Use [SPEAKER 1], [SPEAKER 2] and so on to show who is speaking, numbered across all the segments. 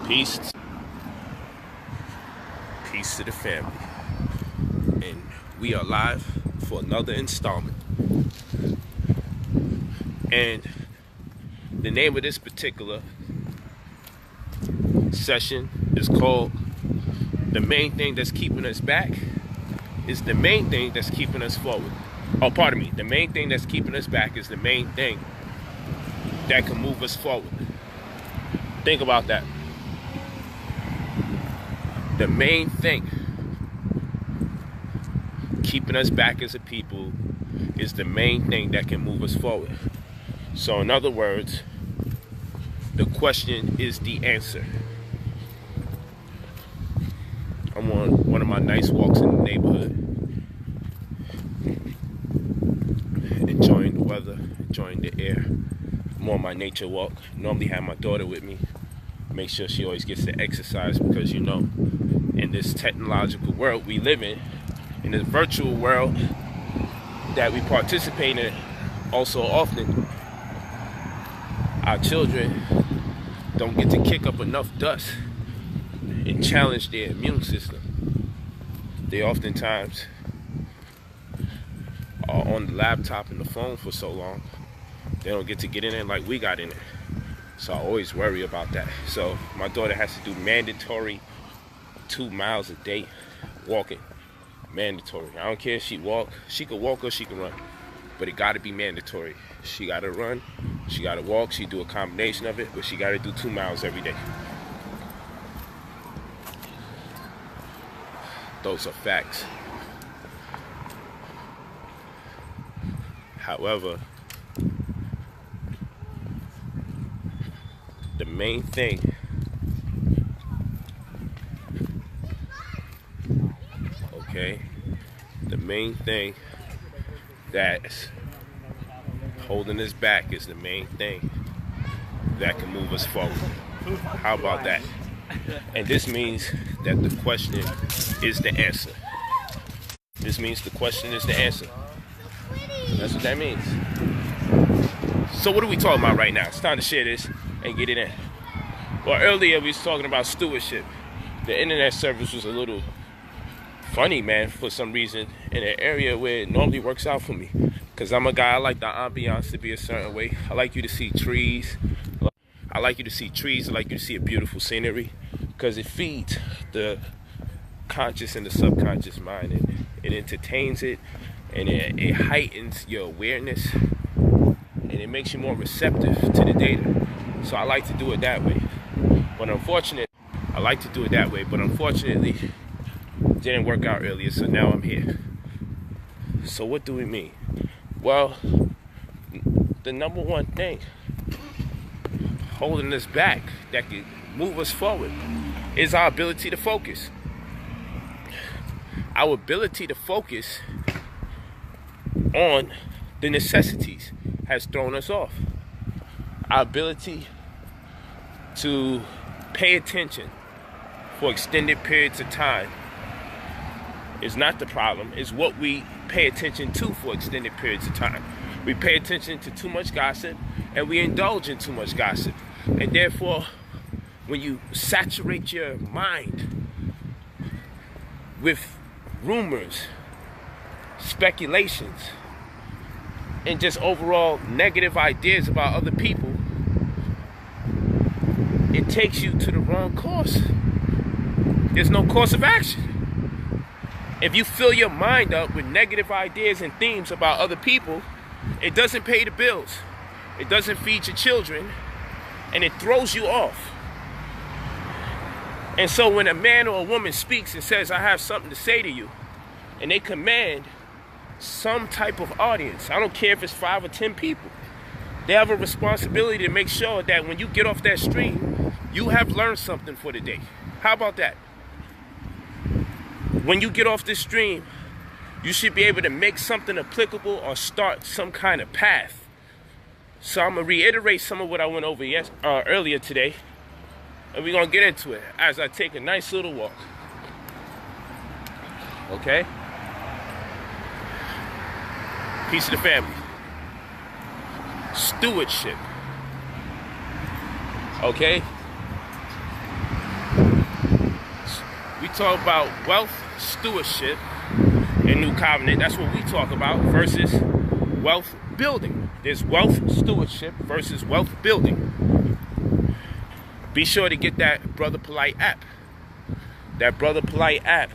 [SPEAKER 1] Peace. Peace to the family. And we are live for another installment. And the name of this particular session is called The Main Thing That's Keeping Us Back is the main thing that's keeping us forward. Oh, pardon me. The main thing that's keeping us back is the main thing that can move us forward. Think about that. The main thing keeping us back as a people is the main thing that can move us forward. So in other words, the question is the answer. I'm on one of my nice walks in the neighborhood, enjoying the weather, enjoying the air. I'm on my nature walk. Normally have my daughter with me. Make sure she always gets to exercise because, you know, in this technological world we live in this virtual world that we participate in also often, our children don't get to kick up enough dust and challenge their immune system. They oftentimes are on the laptop and the phone for so long, they don't get to get in it like we got in it. So I always worry about that. So my daughter has to do mandatory 2 miles a day walking. Mandatory. I don't care if she walk. She could walk or she can run. But it got to be mandatory. She got to run. She got to walk. She do a combination of it. But she got to do 2 miles every day. Those are facts. However, the main thing the main thing that's holding us back is the main thing that can move us forward. How about that? And this means that the question is the answer. This means the question is the answer. That's what that means. So what are we talking about right now? It's time to share this and get it in. Well, earlier we was talking about stewardship. The internet service was a little funny, man, for some reason, in an area where it normally works out for me. Because I'm a guy, I like the ambiance to be a certain way. I like you to see trees. I like you to see trees. I like you to see a beautiful scenery. Because it feeds the conscious and the subconscious mind. It entertains it. And it heightens your awareness. And it makes you more receptive to the data. So I like to do it that way. But unfortunately, it didn't work out earlier, so now I'm here. So what do we mean? Well, the number one thing holding us back that can move us forward is our ability to focus. Our ability to focus on the necessities has thrown us off. Our ability to pay attention for extended periods of time is not the problem. It's what we pay attention to for extended periods of time. We pay attention to too much gossip and we indulge in too much gossip. And therefore, when you saturate your mind with rumors, speculations, and just overall negative ideas about other people, it takes you to the wrong course. There's no course of action. If you fill your mind up with negative ideas and themes about other people, it doesn't pay the bills, it doesn't feed your children, and it throws you off. And so when a man or a woman speaks and says, I have something to say to you, and they command some type of audience, I don't care if it's 5 or 10 people, they have a responsibility to make sure that when you get off that stream, you have learned something for the day. How about that? When you get off this stream, you should be able to make something applicable or start some kind of path. So I'm going to reiterate some of what I went over earlier today. And we're going to get into it as I take a nice little walk. Okay? Peace to the family. Stewardship. Okay? We talk about wealth stewardship in New Covenant. That's what we talk about versus wealth building. There's wealth stewardship versus wealth building. Be sure to get that Brother Polight app. That Brother Polight app.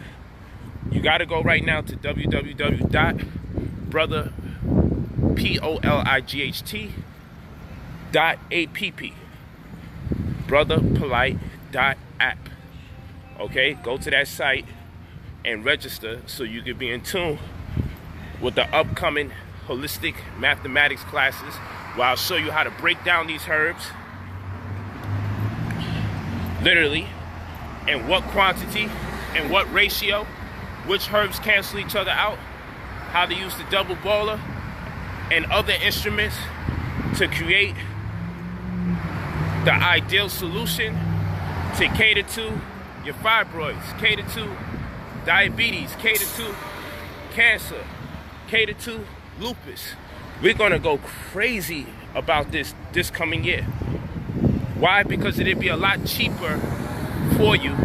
[SPEAKER 1] You got to go right now to www.brotherpolight.app. brotherpolight.app. Okay, go to that site and register so you can be in tune with the upcoming holistic mathematics classes, where I'll show you how to break down these herbs literally, and what quantity and what ratio, which herbs cancel each other out, how to use the double baller and other instruments to create the ideal solution to cater to your fibroids, cater to diabetes, cater to cancer, cater to lupus. We're gonna go crazy about this coming year. Why? Because it'd be a lot cheaper for you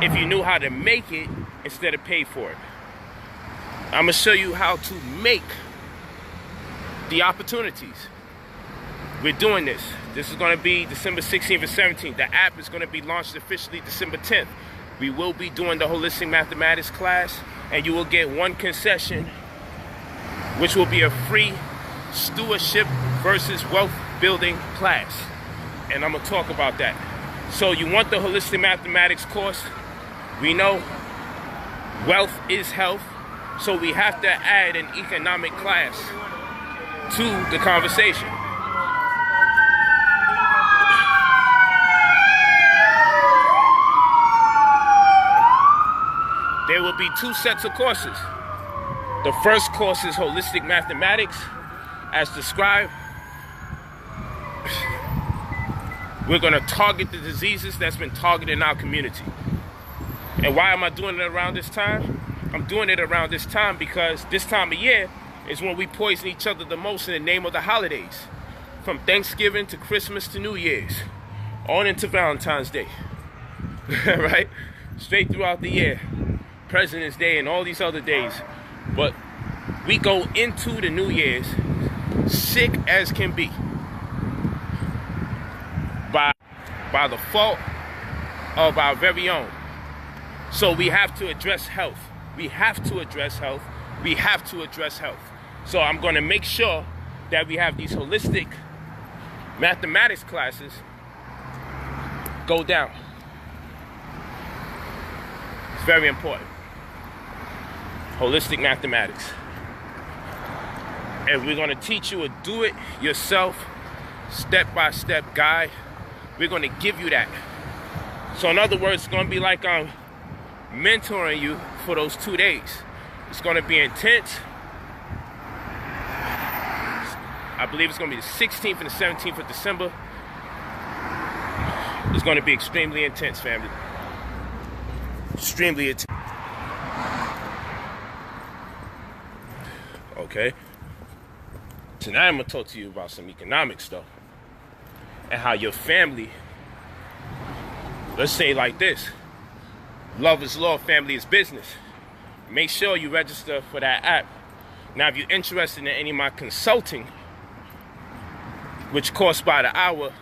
[SPEAKER 1] if you knew how to make it instead of pay for it. I'm gonna show you how to make the opportunities. We're doing this. This is going to be December 16th and 17th. The app is going to be launched officially December 10th. We will be doing the holistic mathematics class, and you will get one concession, which will be a free stewardship versus wealth building class. And I'm going to talk about that. So you want the holistic mathematics course? We know wealth is health, so we have to add an economic class to the conversation. There will be 2 sets of courses. The first course is holistic mathematics, as described. We're going to target the diseases that's been targeted in our community. And why am I doing it around this time? I'm doing it around this time because this time of year is when we poison each other the most in the name of the holidays. From Thanksgiving to Christmas to New Year's, on into Valentine's Day. Right? Straight throughout the year. President's Day and all these other days. But we go into the New Year's sick as can be by the fault of our very own. So we have to address health. We have to address health. We have to address health. So I'm going to make sure that we have these holistic mathematics classes go down. It's very important. Holistic mathematics. And we're going to teach you a do-it-yourself, step-by-step guide. We're going to give you that. So in other words, it's going to be like I'm mentoring you for those 2 days. It's going to be intense. I believe it's going to be the 16th and the 17th of December. It's going to be extremely intense, family. Extremely intense. Okay. Tonight I'm going to talk to you about some economic stuff. And how your family, let's say like this, love is law, family is business. Make sure you register for that app. Now, if you're interested in any of my consulting, which costs by the hour,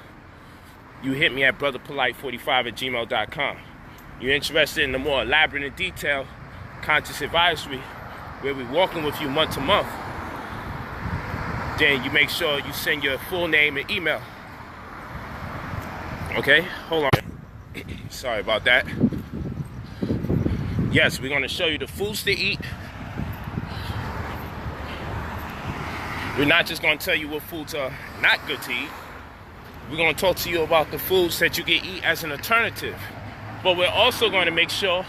[SPEAKER 1] you hit me at brotherpolight45@gmail.com. You're interested in the more elaborate and detailed conscious advisory, where we're walking with you month to month, then you make sure you send your full name and email. Okay, hold on. Sorry about that. Yes, we're going to show you the foods to eat. We're not just going to tell you what foods are not good to eat. We're going to talk to you about the foods that you can eat as an alternative. But we're also going to make sure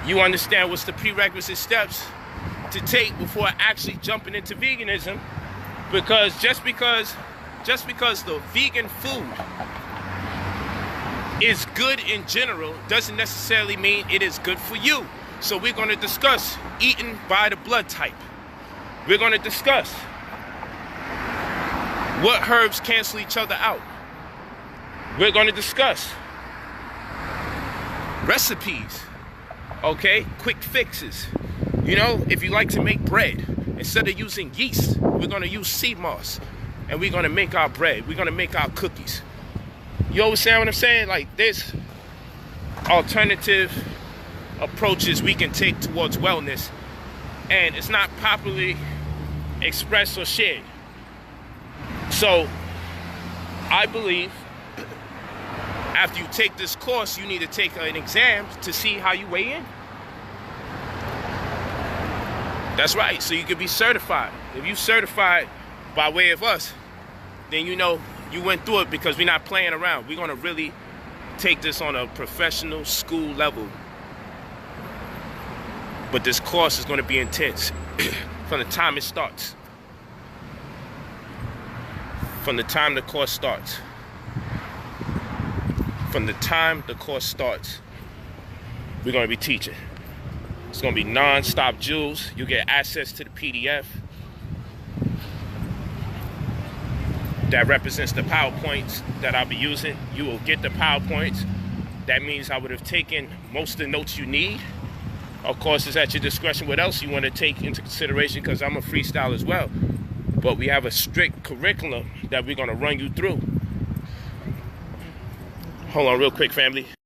[SPEAKER 1] you understand what's the prerequisite steps to take before actually jumping into veganism. Because just because the vegan food is good in general doesn't necessarily mean it is good for you. So we're going to discuss eating by the blood type. We're going to discuss what herbs cancel each other out. We're going to discuss recipes, okay? Quick fixes. You know, if you like to make bread, instead of using yeast, we're gonna use sea moss, and we're gonna make our bread. We're gonna make our cookies. You understand what I'm saying? Like, there's alternative approaches we can take towards wellness, and it's not popularly expressed or shared. So I believe after you take this course, you need to take an exam to see how you weigh in. That's right, so you can be certified. If you certified by way of us, then you know you went through it, because we're not playing around. We're gonna really take this on a professional school level. But this course is gonna be intense from the time it starts. From the time the course starts. From the time the course starts, we're gonna be teaching. It's gonna be non-stop jewels. You get access to the PDF that represents the PowerPoints that I'll be using. You will get the PowerPoints. That means I would have taken most of the notes you need. Of course, it's at your discretion what else you want to take into consideration, because I'm a freestyle as well. But we have a strict curriculum that we're gonna run you through. Hold on real quick, family.